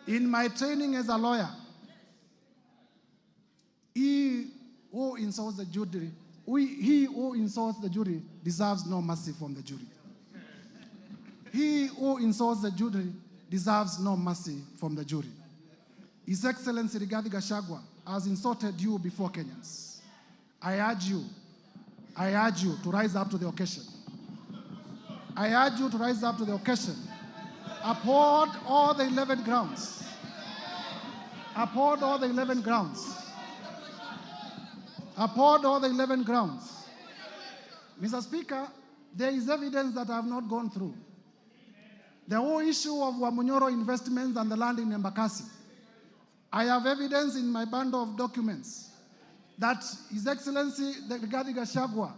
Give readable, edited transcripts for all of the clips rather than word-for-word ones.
In my training as a lawyer, he who insults the jury, he who insults the jury deserves no mercy from the jury. He who insults the jury deserves no mercy from the jury. His Excellency Gachagua has insulted you before Kenyans. I urge you to rise up to the occasion. I urge you to rise up to the occasion. Uphold all the 11 grounds. Uphold all the 11 grounds. Uphold all the 11 grounds. Mr. Speaker, there is evidence that I have not gone through. The whole issue of Wamunyoro investments and the land in Embakasi. I have evidence in my bundle of documents that His Excellency Rigathi Gachagua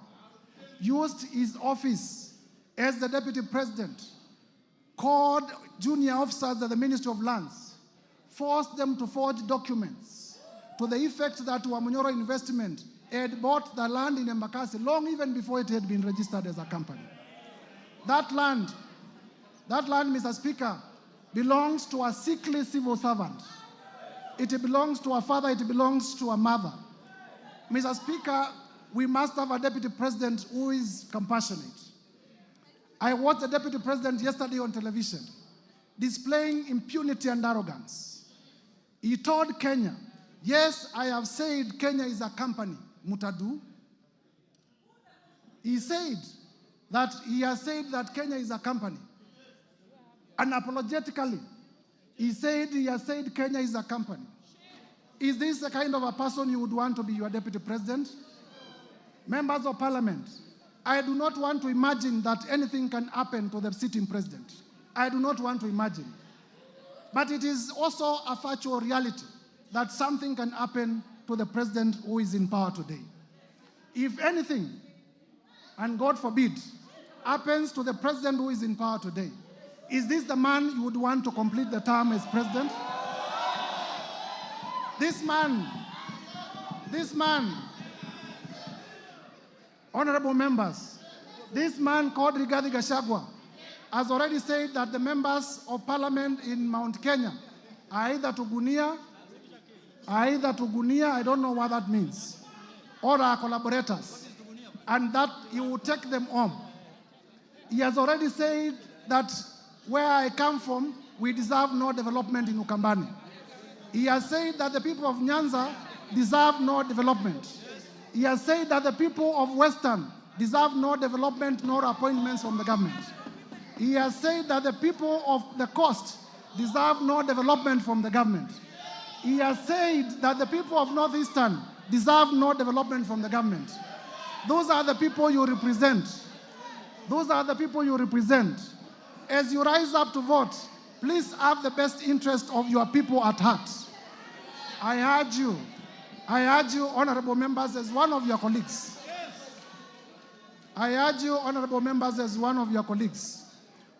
used his office as the Deputy President, called junior officers at the Ministry of Lands, forced them to forge documents to the effect that Wamunyoro Investment had bought the land in Embakasi long even before it had been registered as a company. That land, Mr. Speaker, belongs to a sickly civil servant. It belongs to a father, it belongs to a mother. Mr. Speaker, we must have a Deputy President who is compassionate. I watched the Deputy President yesterday on television displaying impunity and arrogance. He told Kenya, yes, I have said Kenya is a company, Mutadu. He has said that Kenya is a company. Unapologetically, he has said Kenya is a company. Is this the kind of a person you would want to be your Deputy President? Members of Parliament, I do not want to imagine that anything can happen to the sitting president. I do not want to imagine. But it is also a factual reality that something can happen to the president who is in power today. If anything, and God forbid, happens to the president who is in power today, is this the man you would want to complete the term as president? This man, honorable members, this man called Rigathi Gachagua has already said that the members of parliament in Mount Kenya are either to Gunia, I don't know what that means, or are collaborators, and that he will take them home. He has already said that where I come from, we deserve no development in Ukambani. He has said that the people of Nyanza deserve no development. He has said that the people of Western deserve no development nor appointments from the government. He has said that the people of the coast deserve no development from the government. He has said that the people of Northeastern deserve no development from the government. Those are the people you represent. Those are the people you represent. As you rise up to vote, please have the best interest of your people at heart. I urge you, honorable members, as one of your colleagues. I urge you, honorable members, as one of your colleagues.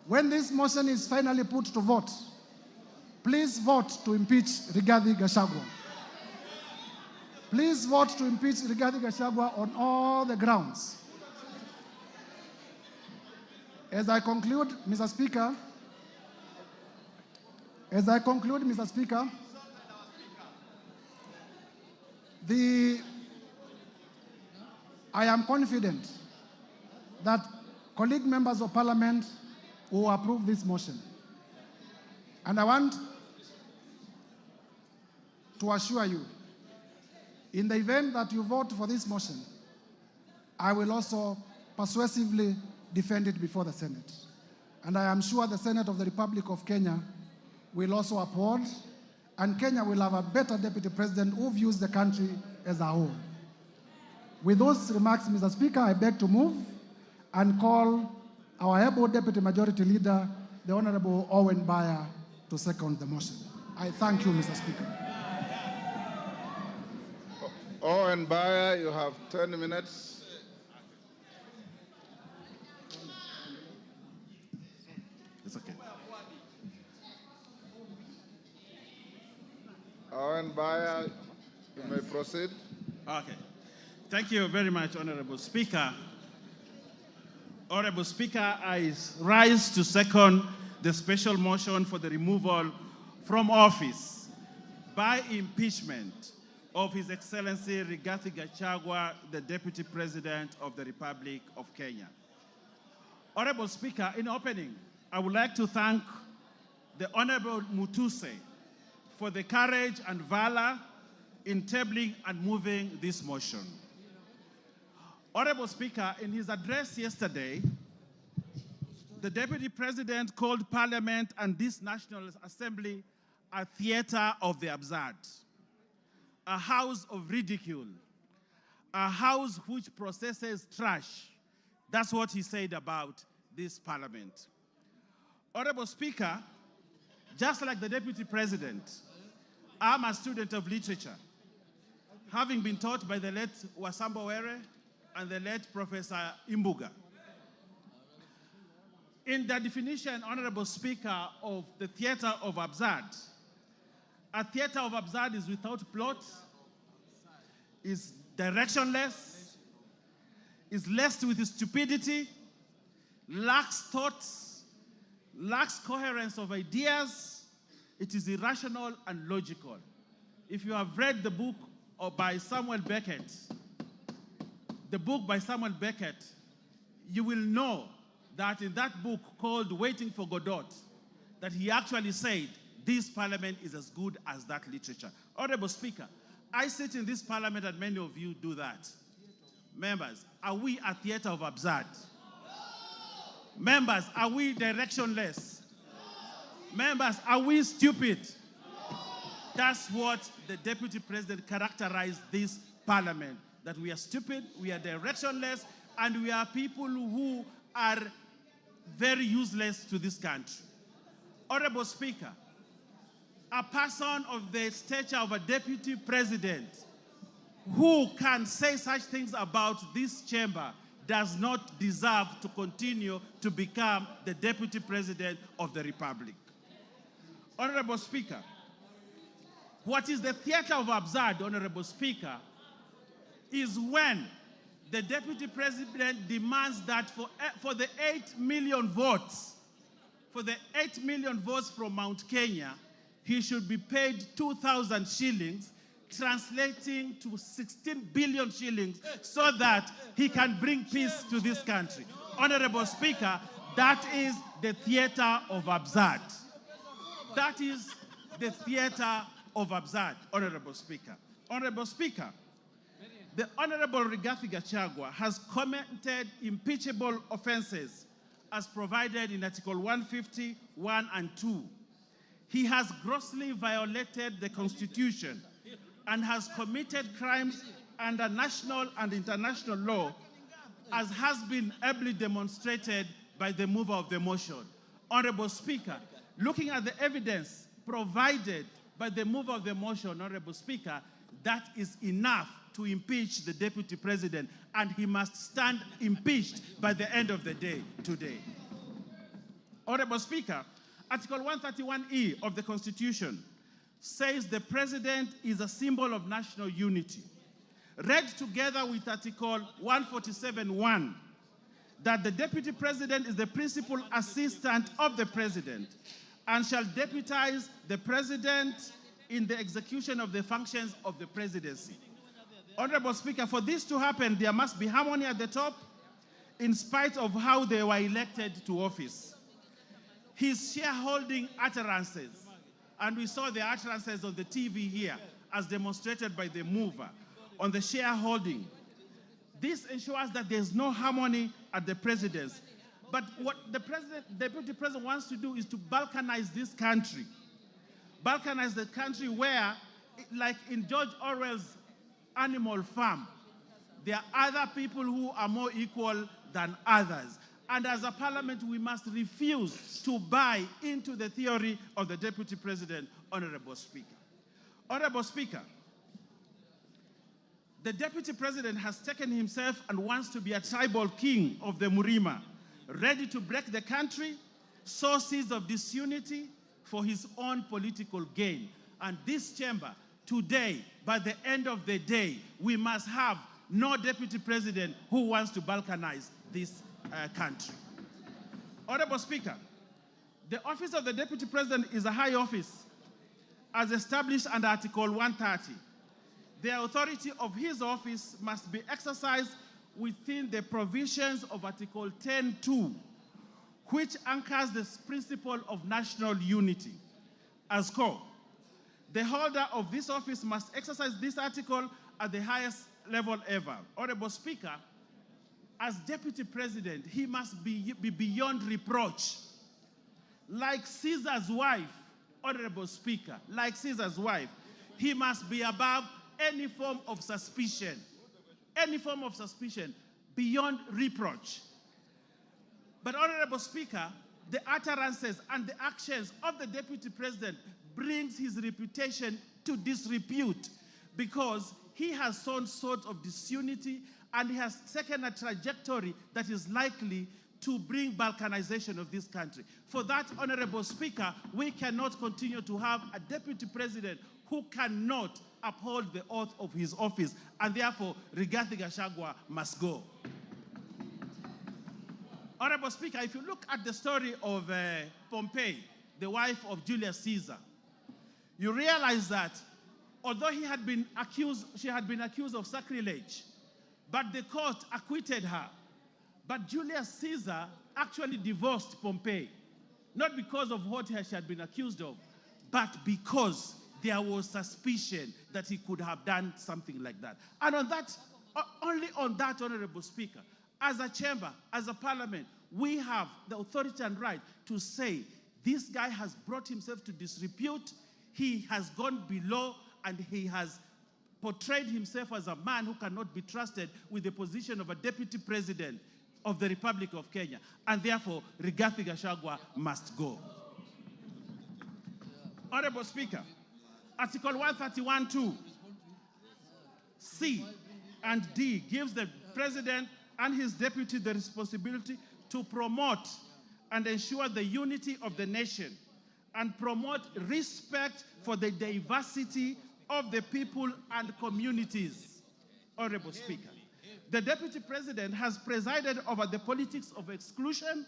When this motion is finally put to vote, please vote to impeach Rigathi Gachagua. Please vote to impeach Rigathi Gachagua on all the grounds. As I conclude, Mr. Speaker, I am confident that colleague members of parliament will approve this motion. And I want to assure you, in the event that you vote for this motion, I will also persuasively defend it before the Senate. And I am sure the Senate of the Republic of Kenya will also uphold, and Kenya will have a better deputy president who views the country as a whole. With those remarks, Mr. Speaker, I beg to move and call our able deputy majority leader, the Honorable Owen Baya, to second the motion. I thank you, Mr. Speaker. Owen Baya, you have 10 minutes. It's okay. Owen Baya, you may proceed. Okay. Thank you very much, Honorable Speaker. Honorable Speaker, I rise to second the special motion for the removal from office by impeachment of His Excellency Rigathi Gachagua, the Deputy President of the Republic of Kenya. Honorable Speaker, in opening, I would like to thank the Honorable Mutuse for the courage and valor in tabling and moving this motion. Honorable Speaker, in his address yesterday, the Deputy President called Parliament and this National Assembly a theater of the absurd, a house of ridicule, a house which processes trash. That's what he said about this Parliament. Honorable Speaker, just like the Deputy President, I'm a student of literature, having been taught by the late Wasamba Were and the late Professor Imbuga. In the definition, Honorable Speaker, of the theater of absurd, a theater of absurd is without plot, is directionless, is laced with stupidity, lacks thoughts, lacks coherence of ideas. It is irrational and logical. If you have read the book by Samuel Beckett, you will know that in that book called Waiting for Godot, that he actually said, this Parliament is as good as that literature. Honorable Speaker, I sit in this Parliament and many of you do that. Members, are we a theater of absurd? Members, are we directionless? Members, are we stupid? That's what the Deputy President characterized this Parliament, that we are stupid, we are directionless, and we are people who are very useless to this country. Honorable Speaker, a person of the stature of a Deputy President who can say such things about this chamber does not deserve to continue to become the Deputy President of the Republic. Honorable Speaker, what is the theater of absurd, Honorable Speaker, is when the Deputy President demands that for the 8 million votes, from Mount Kenya, he should be paid 2,000 shillings, translating to 16 billion shillings, so that he can bring peace to this country. Honorable Speaker, that is the theater of absurd. That is the theater of absurd, Honorable Speaker. Honorable Speaker, the Honorable Rigathi Gachagua has committed impeachable offenses as provided in Article 150, 1 and 2. He has grossly violated the Constitution and has committed crimes under national and international law, as has been ably demonstrated by the mover of the motion. Honorable Speaker, looking at the evidence provided by the mover of the motion, Honorable Speaker, that is enough to impeach the Deputy President, and he must stand impeached by the end of the day today. Honorable Speaker, Article 131E of the Constitution says the President is a symbol of national unity. Read together with Article 147(1), that the Deputy President is the principal assistant of the President and shall deputize the President in the execution of the functions of the presidency. Honorable Speaker, for this to happen, there must be harmony at the top, in spite of how they were elected to office. His shareholding utterances, and we saw the utterances on the TV here, as demonstrated by the mover, on the shareholding. This ensures that there's no harmony at the presidency. But what the Deputy President wants to do is to balkanize this country. Balkanize the country where, like in George Orwell's Animal Farm, there are other people who are more equal than others. And as a parliament, we must refuse to buy into the theory of the Deputy President, Honorable Speaker. Honorable Speaker, the Deputy President has taken himself and wants to be a tribal king of the Murima, ready to break the country, sow seeds of disunity for his own political gain. And this chamber, today, by the end of the day, we must have no Deputy President who wants to balkanize this country. Honorable Speaker, the office of the Deputy President is a high office. as established under Article 130. The authority of his office must be exercised within the provisions of Article 10(2), which anchors the principle of national unity as core. The holder of this office must exercise this article at the highest level ever. Honorable Speaker, as Deputy President, he must be beyond reproach. Like Caesar's wife, Honorable Speaker, like Caesar's wife, he must be above any form of suspicion, beyond reproach. But Honorable Speaker, the utterances and the actions of the Deputy President brings his reputation to disrepute because he has sown sort of disunity and he has taken a trajectory that is likely to bring balkanization of this country. For that, Honorable Speaker, we cannot continue to have a Deputy President who cannot uphold the oath of his office, and therefore Rigathi Gachagua must go. Honorable Speaker, if you look at the story of Pompey, the wife of Julius Caesar, you realize that although she had been accused of sacrilege, but the court acquitted her. But Julius Caesar actually divorced Pompey, not because of what she had been accused of, but because there was suspicion that he could have done something like that. And on that, only on that, Honorable Speaker, as a chamber, as a parliament, we have the authority and right to say this guy has brought himself to disrepute, he has gone below, and he has portrayed himself as a man who cannot be trusted with the position of a Deputy President of the Republic of Kenya. And therefore, Rigathi Gachagua must go. Honorable Speaker, Article 131(2), C and D gives the President and his deputy the responsibility to promote and ensure the unity of the nation and promote respect for the diversity of the people and communities. Honorable Speaker, the Deputy President has presided over the politics of exclusion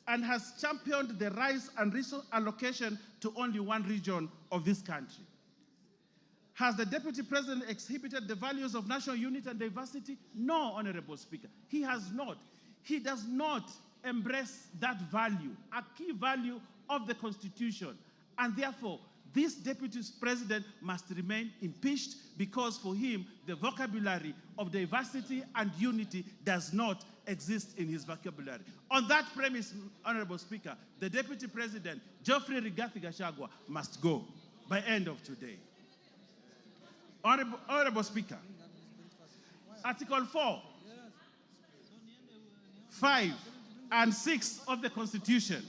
and has championed the rise and resource allocation to only one region of this country. Has the Deputy President exhibited the values of national unity and diversity? No, Honorable Speaker, he has not. He does not embrace that value, a key value of the Constitution, and therefore, this Deputy President must remain impeached because for him, the vocabulary of diversity and unity does not exist in his vocabulary. On that premise, Honorable Speaker, the Deputy President, Geoffrey Rigathi Gachagua, must go by end of today. Honorable Speaker, Article 4, 5, and 6 of the Constitution,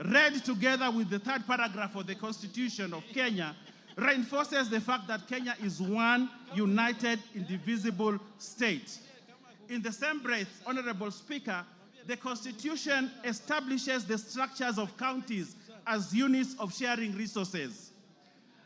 read together with the third paragraph of the Constitution of Kenya, reinforces the fact that Kenya is one united, indivisible state. In the same breath, Honorable Speaker, the Constitution establishes the structures of counties as units of sharing resources.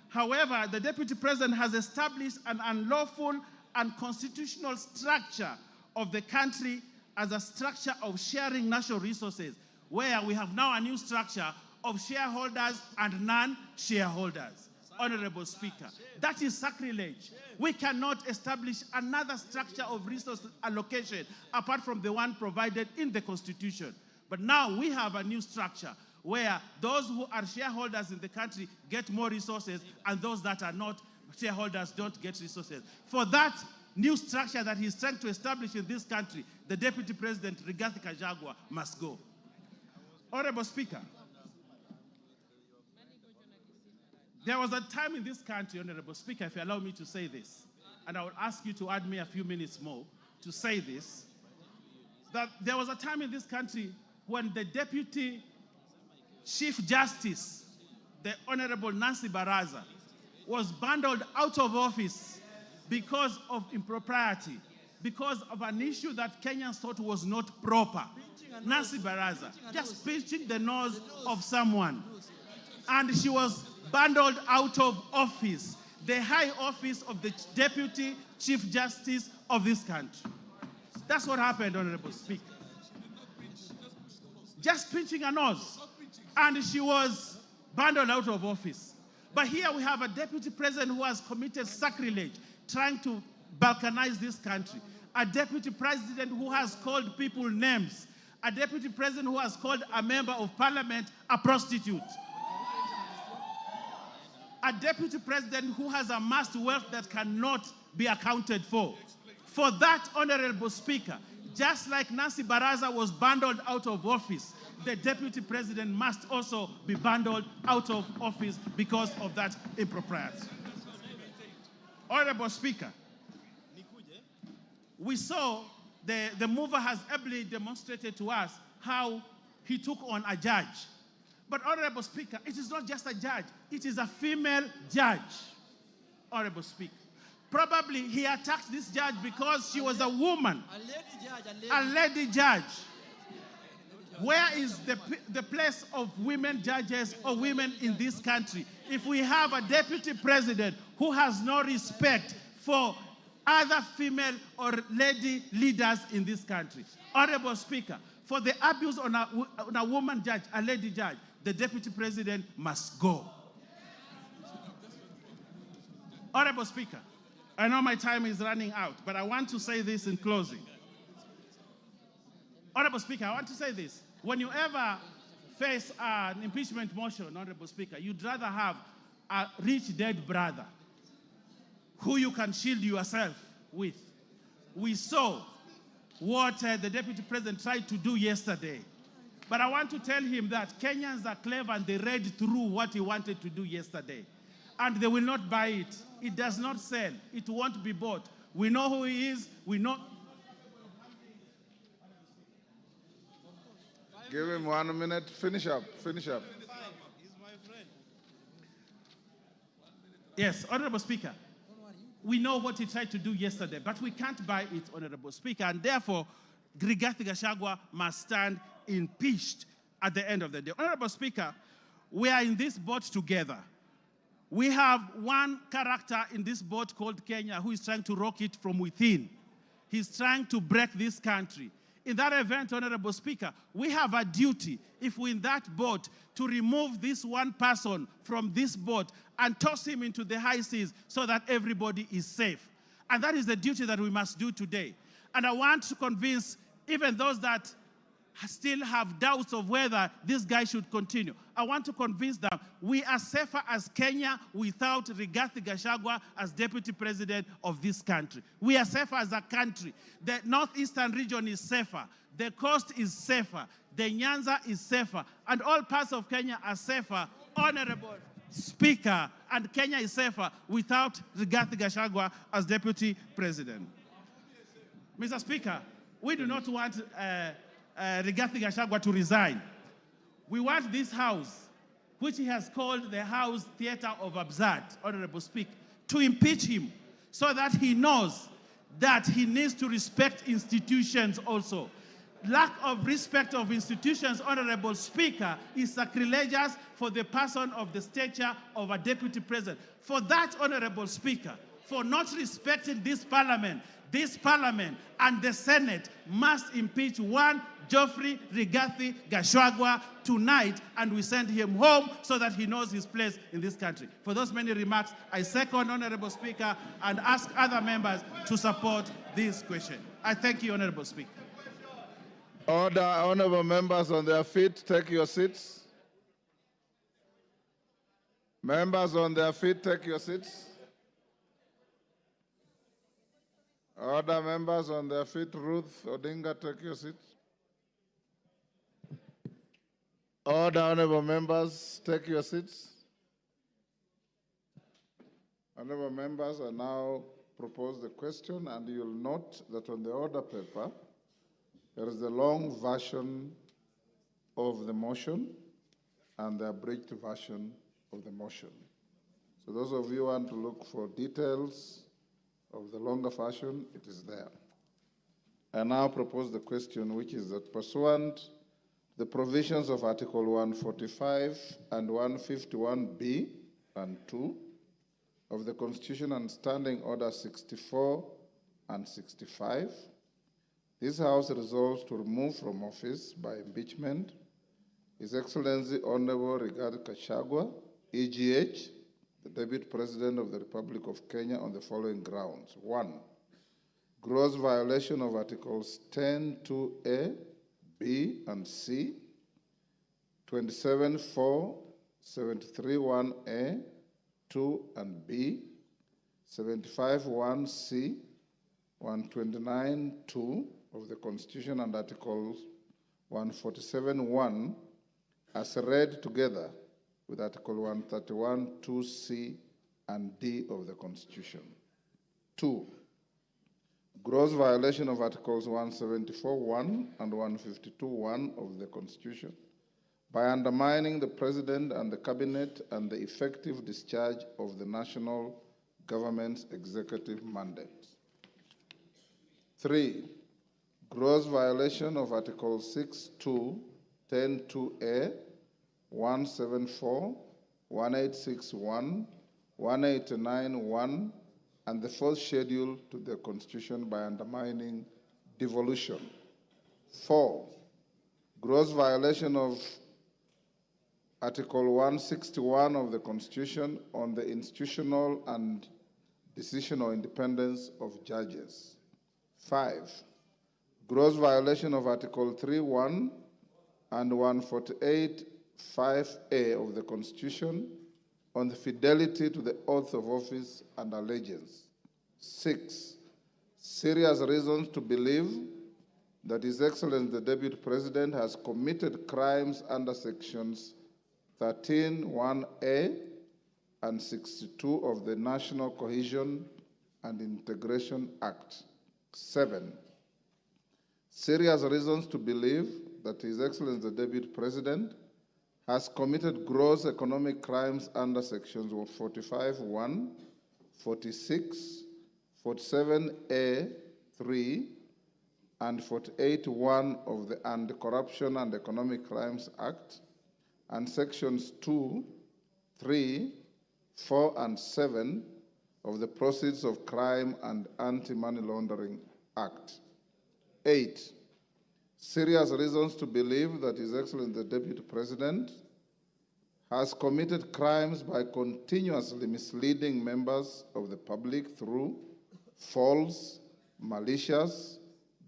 However, the Deputy President has established an unlawful and constitutional structure of the country as a structure of sharing national resources, where we have now a new structure of shareholders and non-shareholders. Honorable Speaker, that is sacrilege. We cannot establish another structure of resource allocation apart from the one provided in the Constitution. But now we have a new structure where those who are shareholders in the country get more resources and those that are not shareholders don't get resources. For that new structure that he's trying to establish in this country, the Deputy President, Rigathi Gachagua, must go. Honorable Speaker, there was a time in this country, Honorable Speaker, if you allow me to say this, and I would ask you to add me a few minutes more to say this, that there was a time in this country when the Deputy Chief Justice, the Honorable Nancy Baraza, was bundled out of office because of impropriety, because of an issue that Kenyans thought was not proper. Nancy Baraza, just pinching the nose of someone. And she was bundled out of office, the high office of the Deputy Chief Justice of this country. That's what happened, Honorable Speaker. Just pinching a nose. And she was bundled out of office. But here we have a deputy president who has committed sacrilege, trying to balkanize this country. A deputy president who has called people names. A deputy president who has called a member of parliament a prostitute. A deputy president who has amassed wealth that cannot be accounted for. For that, Honorable Speaker, just like Nancy Baraza was bundled out of office, the deputy president must also be bundled out of office because of that impropriety. Honorable Speaker, we saw the mover has ably demonstrated to us how he took on a judge. But Honorable Speaker, it is not just a judge, it is a female judge, Honorable Speaker. Probably he attacked this judge because she was a woman, a lady judge. Where is the place of women judges or women in this country if we have a deputy president who has no respect for other female or lady leaders in this country? Honorable Speaker, for the abuse on a woman judge, a lady judge, the deputy president must go. Honorable Speaker, I know my time is running out, but I want to say this in closing. Honorable Speaker, I want to say this. When you ever face an impeachment motion, Honorable Speaker, you'd rather have a rich dead brother who you can shield yourself with. We saw what the deputy president tried to do yesterday. But I want to tell him that Kenyans are clever and they read through what he wanted to do yesterday. And they will not buy it. It does not sell. It won't be bought. We know who he is. We know. Give him 1 minute. Finish up. Finish up. He's my friend. Yes, Honorable Speaker. We know what he tried to do yesterday, but we can't buy it, Honorable Speaker, and therefore, Rigathi Gachagua must stand impeached at the end of the day. Honorable Speaker, we are in this boat together. We have one character in this boat called Kenya who is trying to rock it from within. He's trying to break this country. In that event, Honorable Speaker, we have a duty, if we're in that boat, to remove this one person from this boat and toss him into the high seas so that everybody is safe. And that is the duty that we must do today. And I want to convince even those that still have doubts of whether this guy should continue. I want to convince them we are safer as Kenya without Rigathi Gachagua as deputy president of this country. We are safer as a country. The northeastern region is safer. The coast is safer. The Nyanza is safer. And all parts of Kenya are safer. Honorable Speaker, and Kenya is safer without Rigathi Gachagua as deputy president. Mr. Speaker, we do not want Rigathi Gachagua to resign. We want this house, which he has called the House Theatre of Absurd, Honorable Speaker, to impeach him so that he knows that he needs to respect institutions also. Lack of respect of institutions, Honorable Speaker, is sacrilegious for the person of the stature of a deputy president. For that, Honorable Speaker, for not respecting this parliament and the Senate must impeach one Geoffrey Rigathi Gachagua tonight, and we send him home so that he knows his place in this country. For those many remarks, I second, Honorable Speaker, and ask other members to support this question. I thank you, Honorable Speaker. Order, honorable members on their feet, take your seats. Members on their feet, take your seats. Order, members on their feet. Ruth Odinga, take your seat. Order, honorable members, take your seats. Honorable members, I now propose the question, and you'll note that on the order paper, there is the long version of the motion and the abridged version of the motion. So those of you who want to look for details of the longer version, it is there. I now propose the question, which is that pursuant to the provisions of Article 145 and 151B and 2 of the Constitution and Standing Order 64 and 65, this House resolves to remove from office by impeachment His Excellency Honorable Rigathi Gachagua, EGH, the Deputy President of the Republic of Kenya on the following grounds. 1. Gross violation of Articles 10(2)(a), B, and C, 27(4), 73(1)(a), 2 and B, 75(1)(c), 129(2) of the Constitution and Articles 147(1) as read together with Article 131(2)(c) and D of the Constitution. 2. Gross violation of Articles 174(1) and 152(1) of the Constitution by undermining the President and the Cabinet and the effective discharge of the national government's executive mandate. 3. Gross violation of Articles 6(2), 10(2)(a), 174, 1861, 189(1), and the fourth schedule to the Constitution by undermining devolution. 4. Gross violation of Article 161 of the Constitution on the institutional and decisional independence of judges. 5. Gross violation of Article 3(1) and 148(5)(a) of the Constitution on the fidelity to the oath of office and allegiance. 6. Serious reasons to believe that His Excellency the Deputy President has committed crimes under Sections 13(1)(a) and 62 of the National Cohesion and Integration Act. 7. Serious reasons to believe that His Excellency the Deputy President has committed gross economic crimes under Sections 45(1), 46, 47(a)(3), and 48(1) of the Anti-Corruption and Economic Crimes Act, and Sections 2, 3, 4, and 7 of the Proceeds of Crime and Anti-Money Laundering Act. 8. Serious reasons to believe that His Excellency the Deputy President has committed crimes by continuously misleading members of the public through false, malicious,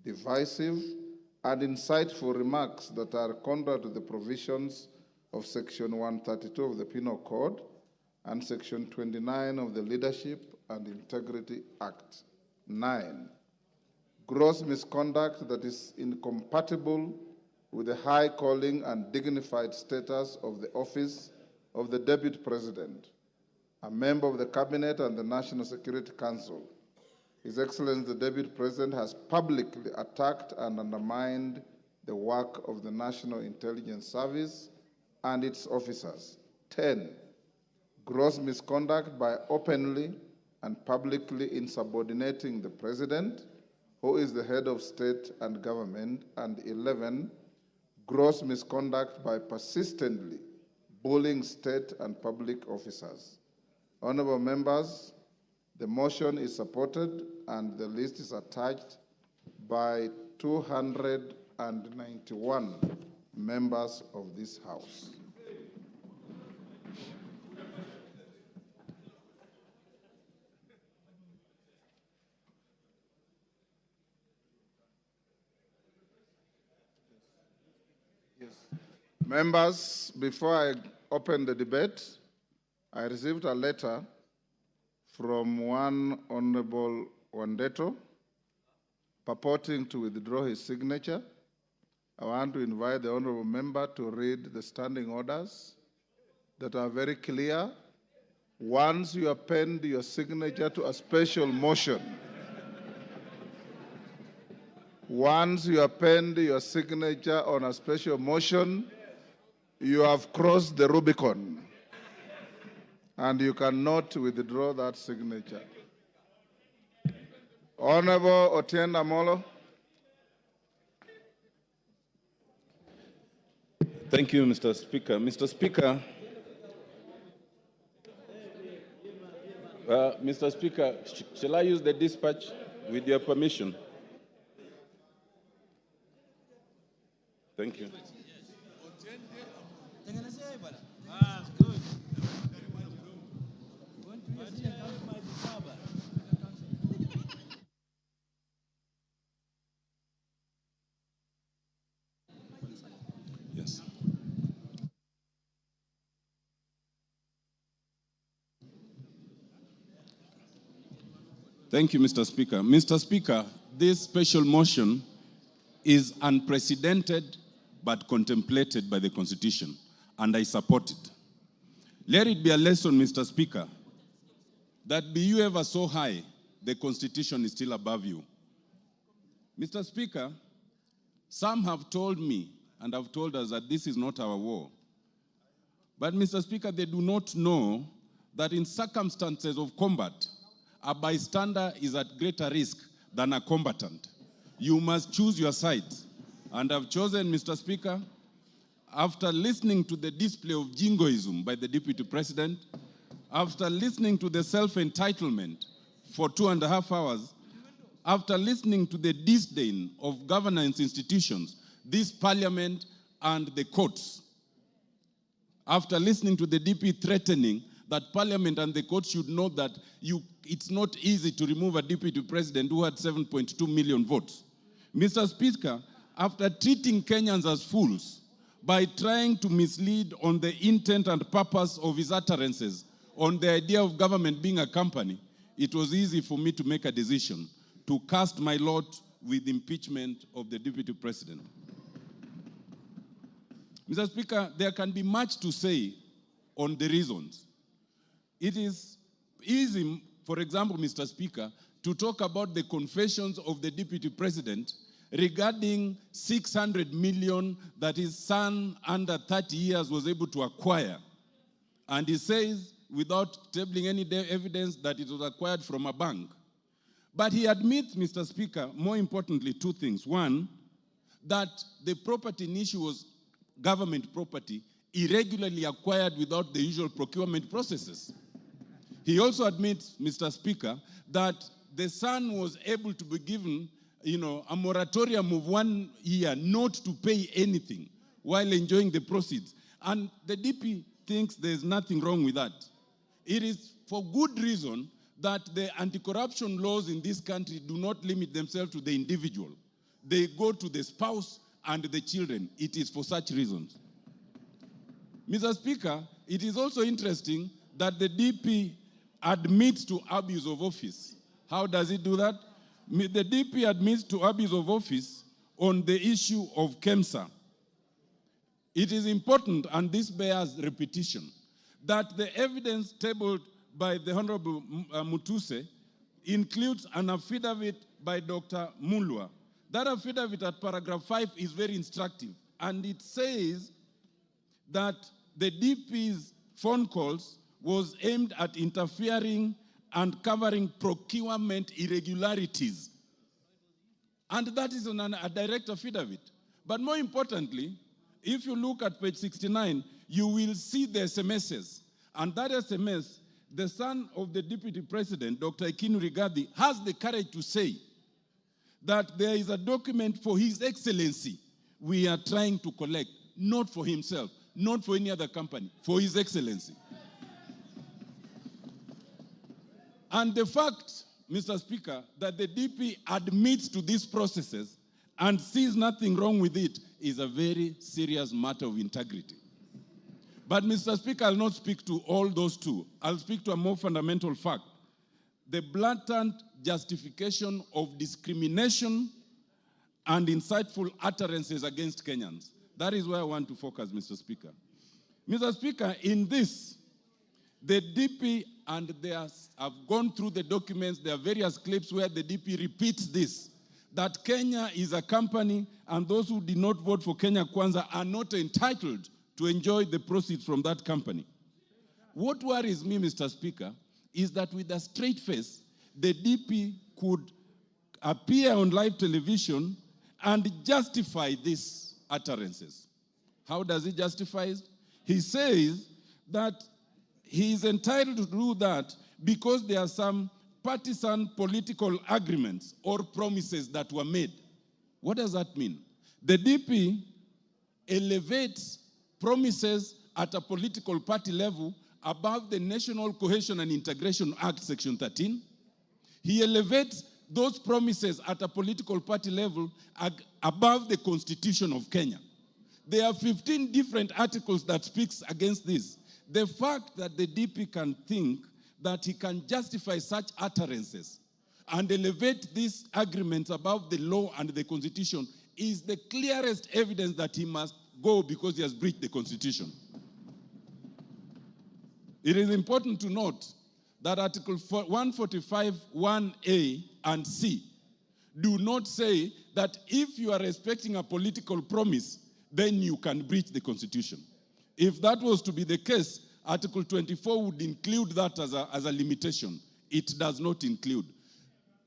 divisive, and insightful remarks that are contrary to the provisions of Section 132 of the Penal Code and Section 29 of the Leadership and Integrity Act. 9. Gross misconduct that is incompatible with the high calling and dignified status of the office of the Deputy President, a member of the Cabinet and the National Security Council. His Excellency the Deputy President has publicly attacked and undermined the work of the National Intelligence Service and its officers. 10. Gross misconduct by openly and publicly insubordinating the President, who is the head of state and government. And 11. Gross misconduct by persistently bullying state and public officers. Honorable members, the motion is supported and the list is attached by 291 members of this House. Members, before I open the debate, I received a letter from one Honorable Wandeto purporting to withdraw his signature. I want to invite the Honorable Member to read the standing orders that are very clear. Once you append your signature to a special motion, once you append your signature on a special motion, you have crossed the Rubicon, and you cannot withdraw that signature. Honorable Otiende Amolo. Thank you, Mr. Speaker. Mr. Speaker, Mr. Speaker, shall I use the dispatch with your permission? Thank you. Thank you, Mr. Speaker. Mr. Speaker, this special motion is unprecedented but contemplated by the Constitution, and I support it. Let it be a lesson, Mr. Speaker, that be you ever so high, the Constitution is still above you. Mr. Speaker, some have told me and have told us that this is not our war. But, Mr. Speaker, they do not know that in circumstances of combat, a bystander is at greater risk than a combatant. You must choose your side. And I've chosen, Mr. Speaker, after listening to the display of jingoism by the Deputy President, after listening to the self-entitlement for 2.5 hours, after listening to the disdain of governance institutions, this Parliament and the courts, after listening to the DP threatening that Parliament and the courts should know that it's not easy to remove a Deputy President who had 7.2 million votes. Mr. Speaker, after treating Kenyans as fools by trying to mislead on the intent and purpose of his utterances on the idea of government being a company, it was easy for me to make a decision to cast my lot with impeachment of the Deputy President. Mr. Speaker, there can be much to say on the reasons. It is easy, for example, Mr. Speaker, to talk about the confessions of the Deputy President regarding 600 million that his son under 30 years was able to acquire. And he says, without tabling any evidence, that it was acquired from a bank. But he admits, Mr. Speaker, more importantly, two things. One, that the property in issue was government property irregularly acquired without the usual procurement processes. He also admits, Mr. Speaker, that the son was able to be given, a moratorium of 1 year not to pay anything while enjoying the proceeds. And the DP thinks there's nothing wrong with that. It is for good reason that the anti-corruption laws in this country do not limit themselves to the individual. They go to the spouse and the children. It is for such reasons. Mr. Speaker, it is also interesting that the DP admits to abuse of office. How does it do that? The DP admits to abuse of office on the issue of KEMSA. It is important, and this bears repetition, that the evidence tabled by the Honorable Mutuse includes an affidavit by Dr. Mulwa. That affidavit at paragraph 5 is very instructive, and it says that the DP's phone calls was aimed at interfering and covering procurement irregularities. And that is a direct affidavit. But more importantly, if you look at page 69, you will see the SMSs. And that SMS, the son of the Deputy President, Dr. Ekinu Rigathi, has the courage to say that there is a document for His Excellency we are trying to collect, not for himself, not for any other company, for His Excellency. And the fact, Mr. Speaker, that the DP admits to these processes and sees nothing wrong with it is a very serious matter of integrity. But, Mr. Speaker, I'll not speak to all those two. I'll speak to a more fundamental fact. The blatant justification of discrimination and insightful utterances against Kenyans. That is where I want to focus, Mr. Speaker. Mr. Speaker, in this, the DP, and they have gone through the documents, there are various clips where the DP repeats this, that Kenya is a company and those who did not vote for Kenya Kwanza are not entitled to enjoy the proceeds from that company. What worries me, Mr. Speaker, is that with a straight face, the DP could appear on live television and justify these utterances. How does he justify it? He says that he is entitled to do that because there are some partisan political agreements or promises that were made. What does that mean? The DP elevates promises at a political party level above the National Cohesion and Integration Act, Section 13. He elevates those promises at a political party level above the Constitution of Kenya. There are 15 different articles that speaks against this. The fact that the DP can think that he can justify such utterances and elevate these agreements above the law and the constitution is the clearest evidence that he must go because he has breached the constitution. It is important to note that Article 145, 1A and C do not say that if you are respecting a political promise, then you can breach the constitution. If that was to be the case, Article 24 would include that as a limitation. It does not include.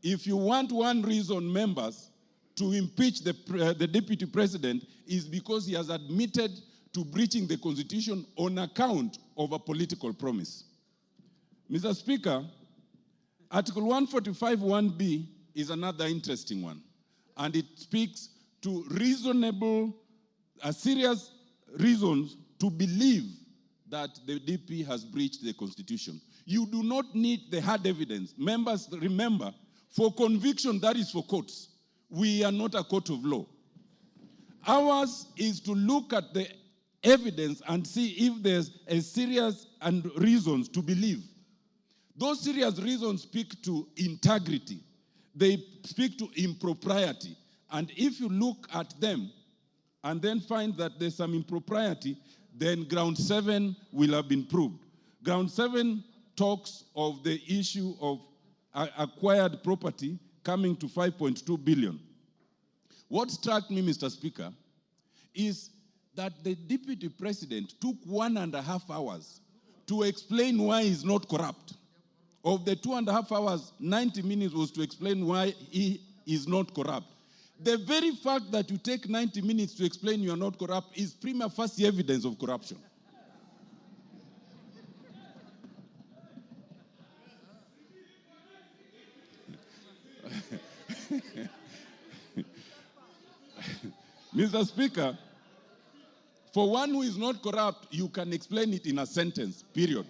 If you want one reason, members, to impeach the deputy president is because he has admitted to breaching the constitution on account of a political promise. Mr. Speaker, Article 145, 1B is another interesting one, and it speaks to serious reasons to believe that the DP has breached the constitution. You do not need the hard evidence. Members, remember, for conviction, that is for courts. We are not a court of law. Ours is to look at the evidence and see if there's a serious and reasons to believe. Those serious reasons speak to integrity. They speak to impropriety. And if you look at them and then find that there's some impropriety, then ground 7 will have been proved. Ground 7 talks of the issue of acquired property coming to 5.2 billion. What struck me, Mr. Speaker, is that the deputy president took 1.5 hours to explain why he's not corrupt. Of the 2.5 hours, 90 minutes was to explain why he is not corrupt. The very fact that you take 90 minutes to explain you are not corrupt is prima facie evidence of corruption. Mr. Speaker, for one who is not corrupt, you can explain it in a sentence, period.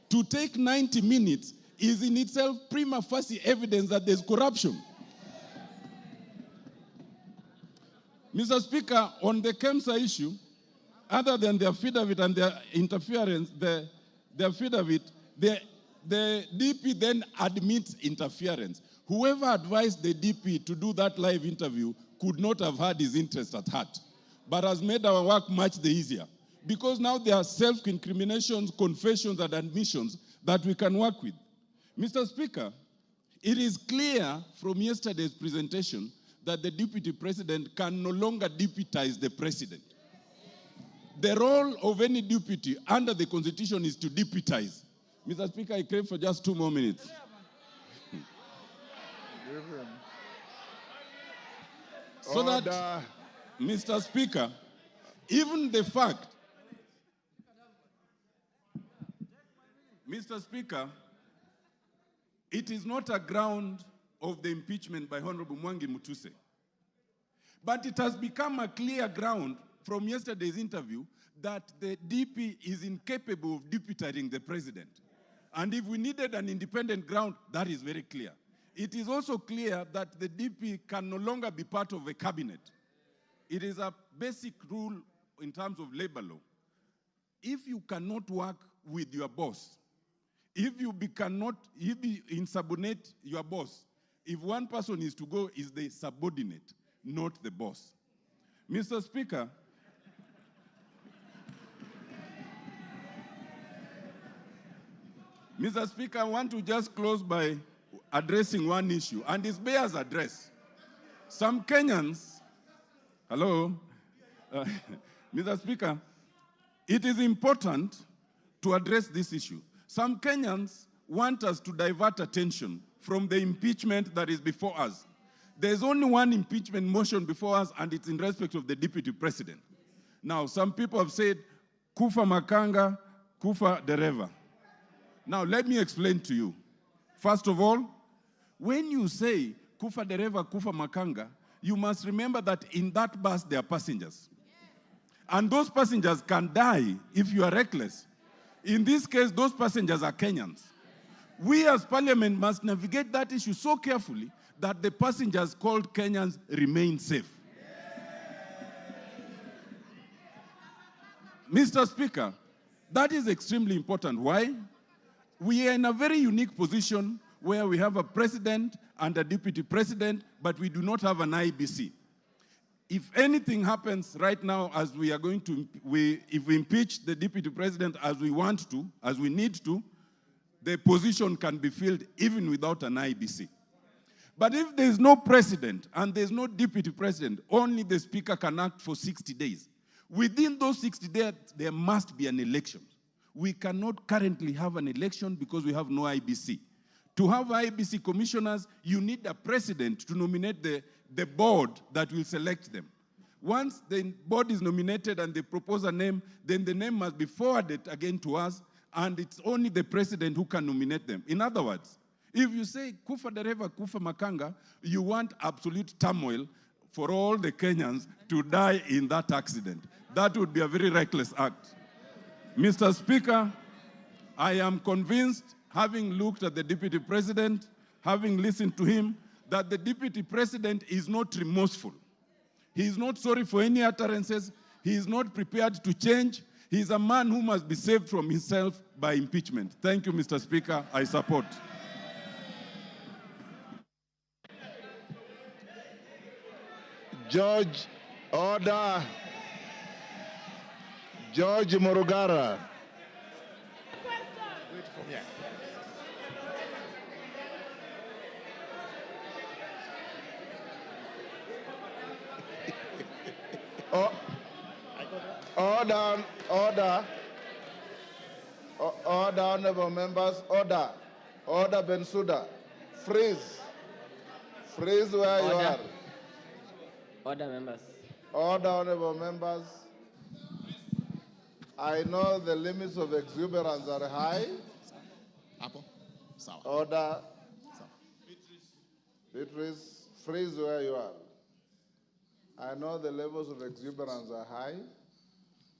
To take 90 minutes is in itself prima facie evidence that there's corruption. Mr. Speaker, on the KEMSA issue, other than their affidavit and their interference, the affidavit, the DP then admits interference. Whoever advised the DP to do that live interview could not have had his interest at heart, but has made our work much the easier. Because now there are self-incriminations, confessions, and admissions that we can work with. Mr. Speaker, it is clear from yesterday's presentation that the deputy president can no longer deputize the president. The role of any deputy under the constitution is to deputize. Mr. Speaker, I crave for just 2 more minutes. So that, Mr. Speaker, even the fact, Mr. Speaker, it is not a ground of the impeachment by Honorable Mwangi Mutuse. But it has become a clear ground from yesterday's interview that the DP is incapable of deputizing the president. And if we needed an independent ground, that is very clear. It is also clear that the DP can no longer be part of a cabinet. It is a basic rule in terms of labor law. If you cannot work with your boss, if you cannot insubordinate your boss, if one person is to go, is the subordinate, not the boss. Mr. Speaker, Mr. Speaker, I want to just close by addressing one issue, and it bears address. Some Kenyans, hello, Mr. Speaker, it is important to address this issue. Some Kenyans want us to divert attention from the impeachment that is before us. There's only one impeachment motion before us, and it's in respect of the deputy president. Now, some people have said, kufa makanga, kufa dereva. Now, let me explain to you. First of all, when you say kufa dereva, kufa makanga, you must remember that in that bus there are passengers. And those passengers can die if you are reckless. In this case, those passengers are Kenyans. We as parliament must navigate that issue so carefully that the passengers called Kenyans remain safe. Mr. Speaker, that is extremely important. Why? We are in a very unique position where we have a president and a deputy president, but we do not have an IBC. If anything happens right now, as we are going to, if we impeach the deputy president as we want to, as we need to, the position can be filled even without an IBC. But if there is no president and there is no deputy president, only the speaker can act for 60 days. Within those 60 days, there must be an election. We cannot currently have an election because we have no IBC. To have IBC commissioners, you need a president to nominate the board that will select them. Once the board is nominated and they propose a name, then the name must be forwarded again to us, and it's only the president who can nominate them. In other words, if you say kufa dereva kufa makanga, you want absolute turmoil for all the Kenyans to die in that accident. That would be a very reckless act. Mr. Speaker, I am convinced, having looked at the deputy president, having listened to him, that the deputy president is not remorseful. He is not sorry for any utterances. He is not prepared to change. He is a man who must be saved from himself by impeachment. Thank you, Mr. Speaker. I support. George, order. George Morugara. Order, order. Order, honorable members, order. Order, Bensouda. Freeze. Freeze where you are. Order, members. Order, honorable members. I know the limits of exuberance are high. Order. Beatrice, freeze where you are. I know the levels of exuberance are high,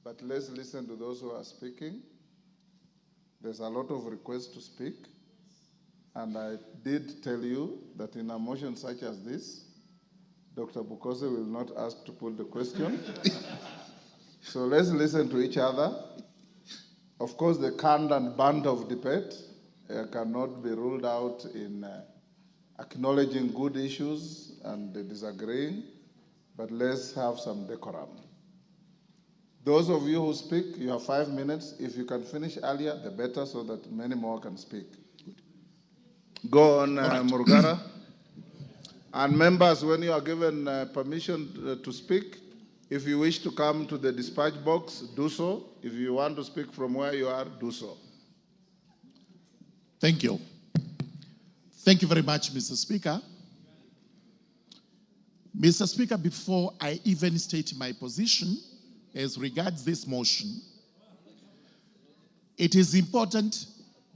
but let's listen to those who are speaking. There's a lot of requests to speak, and I did tell you that in a motion such as this, Dr. Bukose will not ask to put the question. So let's listen to each other. Of course, the canned and band of debate cannot be ruled out in acknowledging good issues and disagreeing, but let's have some decorum. Those of you who speak, you have 5 minutes. If you can finish earlier, the better, so that many more can speak. Go on, Murugara. And members, when you are given permission to speak, if you wish to come to the dispatch box, do so. If you want to speak from where you are, do so. Thank you. Thank you very much, Mr. Speaker. Mr. Speaker, before I even state my position as regards this motion, it is important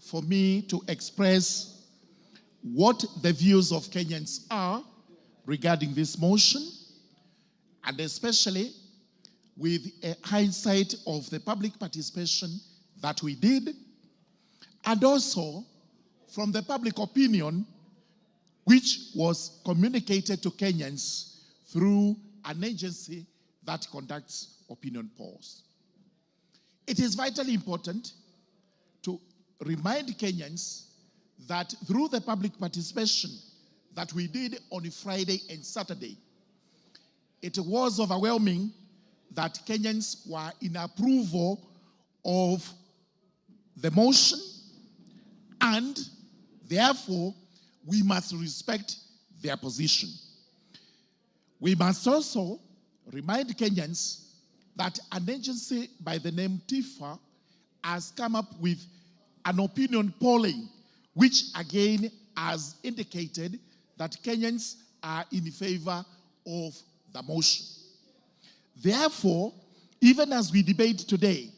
for me to express what the views of Kenyans are regarding this motion, and especially with a hindsight of the public participation that we did, and also from the public opinion which was communicated to Kenyans through an agency that conducts opinion polls. It is vitally important to remind Kenyans that through the public participation that we did on Friday and Saturday, it was overwhelming that Kenyans were in approval of the motion, and therefore we must respect their position. We must also remind Kenyans that an agency by the name TIFA has come up with an opinion polling, which again has indicated that Kenyans are in favor of the motion. Therefore, even as we debate today,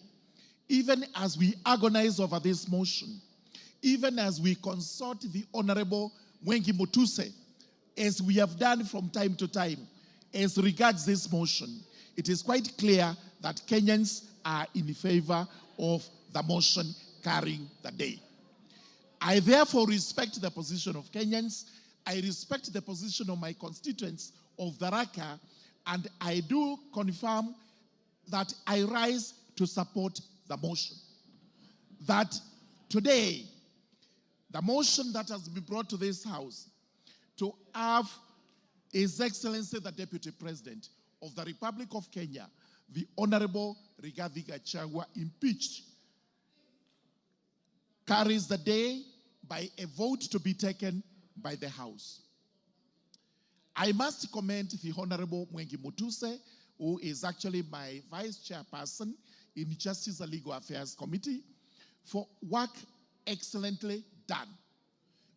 even as we agonize over this motion, even as we consult the Honorable Mwengi Mutuse, as we have done from time to time, as regards this motion, it is quite clear that Kenyans are in favor of the motion carrying the day. I therefore respect the position of Kenyans. I respect the position of my constituents of Tharaka, and I do confirm that I rise to support the motion. That today, the motion that has been brought to this House to have His Excellency the Deputy President of the Republic of Kenya, the Honorable Rigathi Gachagua, impeached, carries the day by a vote to be taken by the House. I must commend the Honorable Mwengi Mutuse, who is actually my Vice Chairperson in Justice and Legal Affairs Committee, for work excellently done.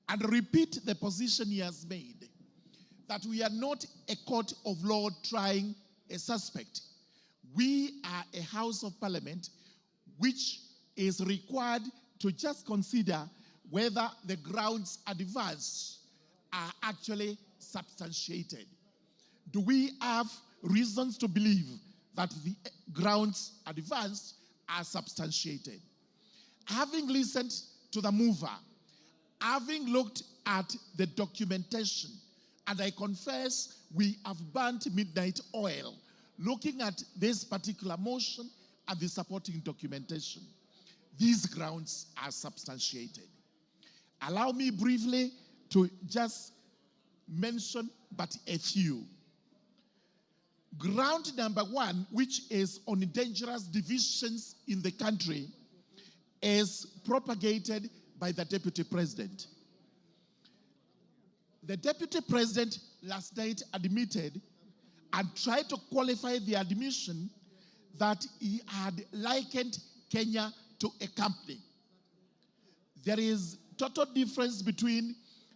And repeat the position he has made, that we are not a court of law trying a suspect. We are a House of Parliament which is required to just consider whether the grounds advanced are actually substantiated. Do we have reasons to believe that the grounds advanced are substantiated? Having listened to the mover, having looked at the documentation, and I confess we have burnt midnight oil looking at this particular motion and the supporting documentation, these grounds are substantiated. Allow me briefly to just mention but a few. Ground number one, which is on dangerous divisions in the country, is propagated by the Deputy President. The Deputy President last night admitted and tried to qualify the admission that he had likened Kenya to a company. There is total difference between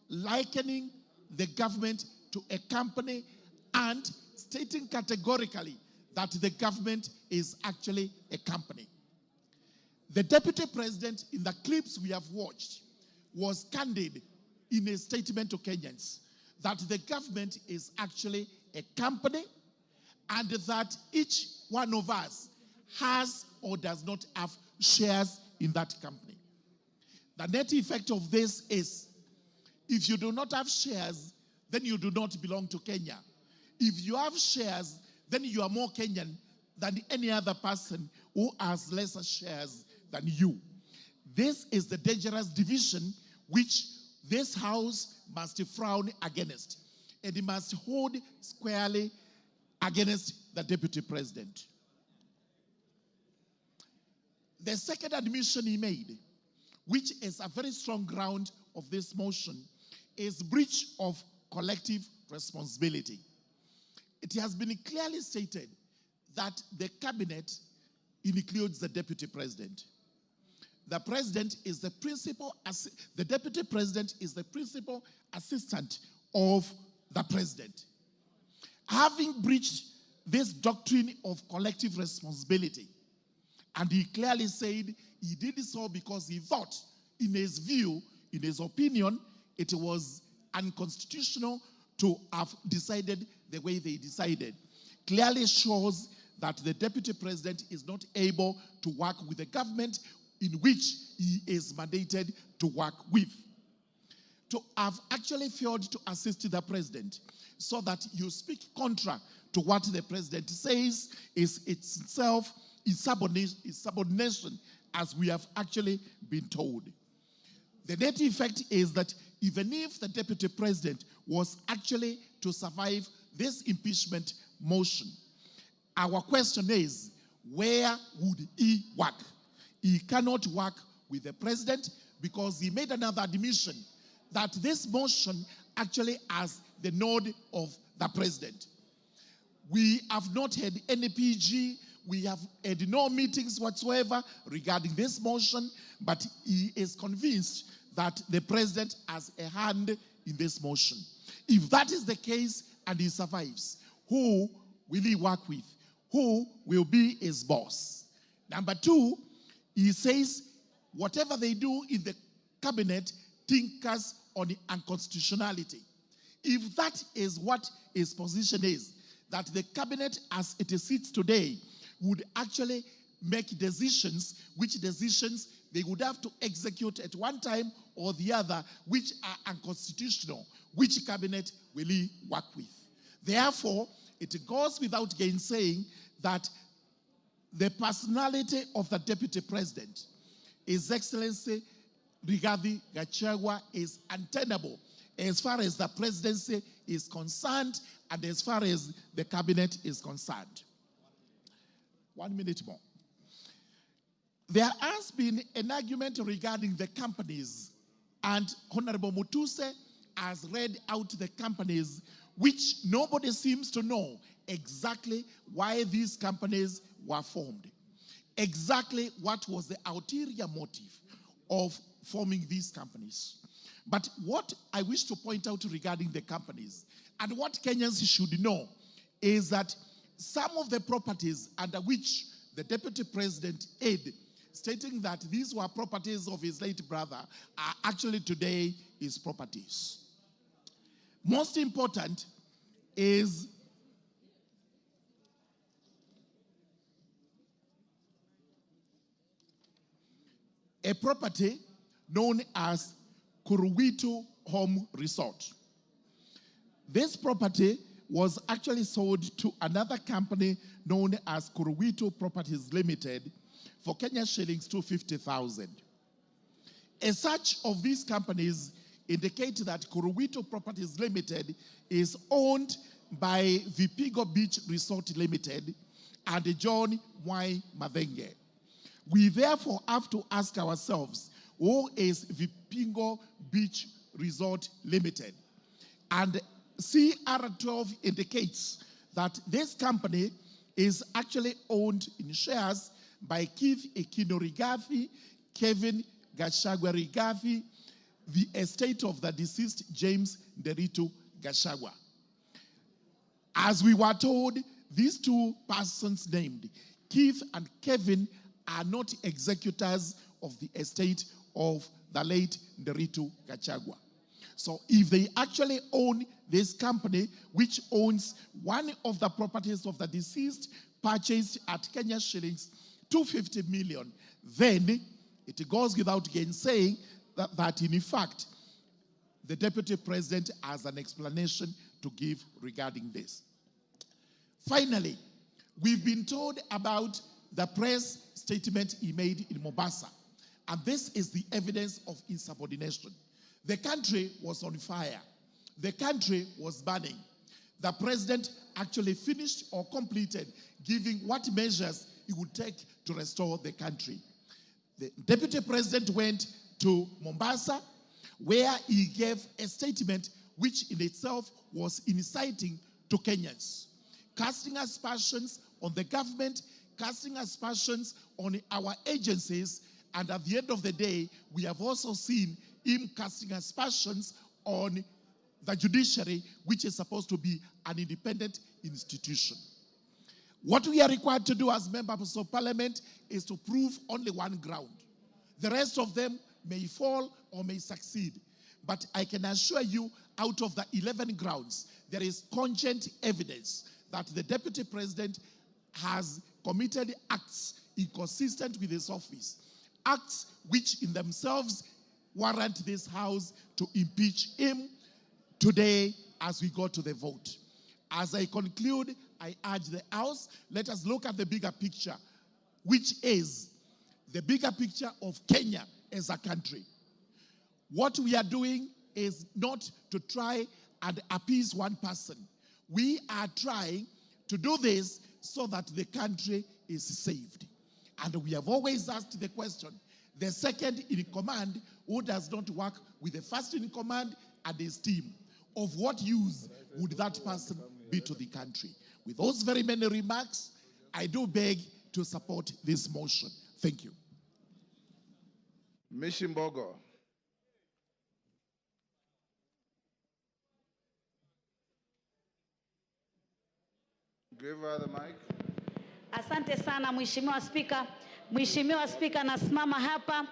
likening the government to a company and stating categorically that the government is actually a company. The Deputy President, in the clips we have watched, was candid in a statement to Kenyans that the government is actually a company and that each one of us has or does not have shares in that company. The net effect of this is, if you do not have shares, then you do not belong to Kenya. If you have shares, then you are more Kenyan than any other person who has lesser shares than you. This is the dangerous division which this House must frown against, and it must hold squarely against the Deputy President. The second admission he made, which is a very strong ground of this motion, is breach of collective responsibility. It has been clearly stated that the cabinet includes the Deputy President. The President is the the Deputy President is the principal assistant of the President. Having breached this doctrine of collective responsibility, and he clearly said he did so because he thought, in his view, in his opinion, it was unconstitutional to have decided the way they decided, clearly shows that the Deputy President is not able to work with the government in which he is mandated to work with. To have actually failed to assist the President so that you speak contra to what the President says is itself insubordination, as we have actually been told. The net effect is that even if the Deputy President was actually to survive this impeachment motion, our question is, where would he work? He cannot work with the President because he made another admission that this motion actually has the nod of the President. We have not had any PG, we have had no meetings whatsoever regarding this motion, but he is convinced that the President has a hand in this motion. If that is the case and he survives, who will he work with? Who will be his boss? Number two, he says whatever they do in the cabinet tinkers on the unconstitutionality. If that is what his position is, that the cabinet as it sits today would actually make decisions, which decisions they would have to execute at one time or the other, which are unconstitutional, which cabinet will he work with? Therefore, it goes without gainsaying that the personality of the Deputy President, His Excellency Rigathi Gachagua is untenable as far as the presidency is concerned and as far as the cabinet is concerned. 1 minute more. There has been an argument regarding the companies, and Honorable Mutuse has read out the companies which nobody seems to know exactly why these companies were formed. Exactly what was the ulterior motive of forming these companies. But what I wish to point out regarding the companies and what Kenyans should know is that some of the properties under which the Deputy President aid, stating that these were properties of his late brother, are actually today his properties. Most important is a property known as Kuruwitu Home Resort. This property was actually sold to another company known as Kuruwitu Properties Limited for Kenya shillings 250,000. As such of these companies indicate that Kuruwitu Properties Limited is owned by Vipigo Beach Resort Limited and John Y. Madenge. We therefore have to ask ourselves, who is Vipigo Beach Resort Limited? And CR12 indicates that this company is actually owned in shares by Keith Ekino Rigathi, Kevin Gachagua Rigathi, the estate of the deceased James Nderitu Gachagua. As we were told, these two persons named, Keith and Kevin, are not executors of the estate of the late Nderitu Gachagua. So if they actually own this company, which owns one of the properties of the deceased, purchased at Kenya shillings 250 million, then it goes without gainsaying that in fact, the Deputy President has an explanation to give regarding this. Finally, we've been told about the press statement he made in Mombasa, and this is the evidence of insubordination. The country was on fire. The country was burning. The president actually finished or completed giving what measures he would take to restore the country. The Deputy President went to Mombasa, where he gave a statement which in itself was inciting to Kenyans, casting aspersions on the government, casting aspersions on our agencies, and at the end of the day, we have also seen him casting aspersions on the judiciary, which is supposed to be an independent institution. What we are required to do as members of parliament is to prove only one ground. The rest of them may fall or may succeed. But I can assure you, out of the 11 grounds, there is cogent evidence that the Deputy President has committed acts inconsistent with his office, acts which in themselves warrant this House to impeach him today as we go to the vote. As I conclude, I urge the House, let us look at the bigger picture, which is the bigger picture of Kenya as a country. What we are doing is not to try and appease one person. We are trying to do this so that the country is saved. And we have always asked the question, the second in command who does not work with the first in command and his team, of what use would that person be to the country? With those very many remarks, I do beg to support this motion. Thank you. Mishimbogo. Give her the mic. Asante sana Mheshimiwa Spika. Mheshimiwa Spika, nasimama hapa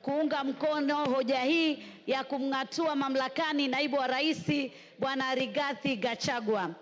kuunga mkono hoja hii ya kumng'atua mamlakani naibu wa rais Bwana Rigathi Gachagua.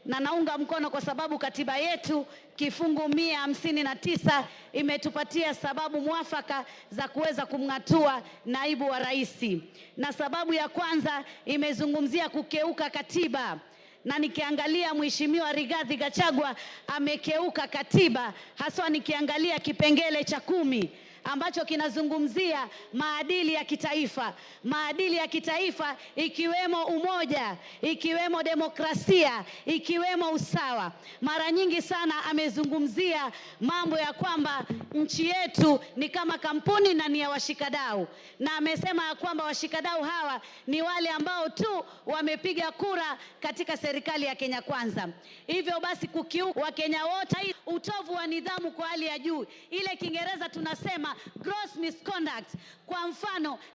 Na naunga mkono kwa sababu katiba yetu kifungu 159 imetupatia sababu mwafaka za kuweza kumng'atua naibu wa rais. Na sababu ya kwanza imezungumzia kukeuka katiba. Na nikiangalia Mheshimiwa Rigathi Gachagua amekeuka katiba, haswa nikiangalia kipengele cha 10 ambacho kinazungumzia maadili ya kitaifa. Maadili ya kitaifa ikiwemo umoja, ikiwemo demokrasia, ikiwemo usawa. Mara nyingi sana amezungumzia mambo ya kwamba nchi yetu ni kama kampuni na ni ya washikadau, na amesema ya kwamba washikadau hawa ni wale ambao tu wamepiga kura katika serikali ya Kenya Kwanza. Hivyo basi kukiuka Wakenya wote, utovu wa nidhamu kwa hali ya juu, ile Kiingereza tunasema gross misconduct. Kwa mfano